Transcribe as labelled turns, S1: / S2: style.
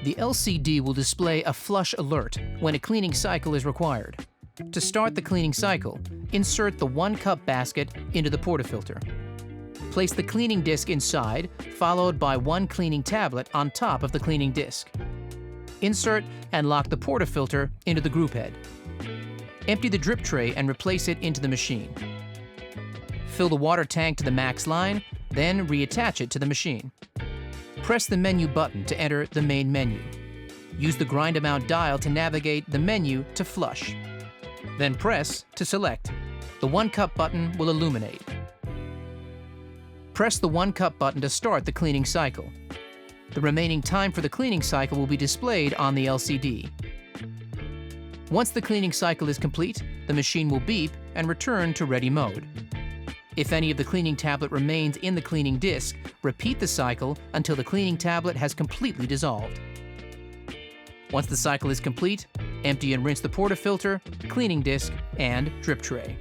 S1: The LCD will display a flush alert when a cleaning cycle is required. To start the cleaning cycle, insert the 1-cup basket into the portafilter. Place the cleaning disc inside, followed by 1 cleaning tablet on top of the cleaning disc. Insert and lock the portafilter into the group head. Empty the drip tray and replace it into the machine. Fill the water tank to the max line, then reattach it to the machine. Press the menu button to enter the main menu. Use the grind amount dial to navigate the menu to flush. Then press to select. The 1-cup button will illuminate. Press the 1-cup button to start the cleaning cycle. The remaining time for the cleaning cycle will be displayed on the LCD. Once the cleaning cycle is complete, the machine will beep and return to ready mode. If any of the cleaning tablet remains in the cleaning disc, repeat the cycle until the cleaning tablet has completely dissolved. Once the cycle is complete, empty and rinse the portafilter, cleaning disc, and drip tray.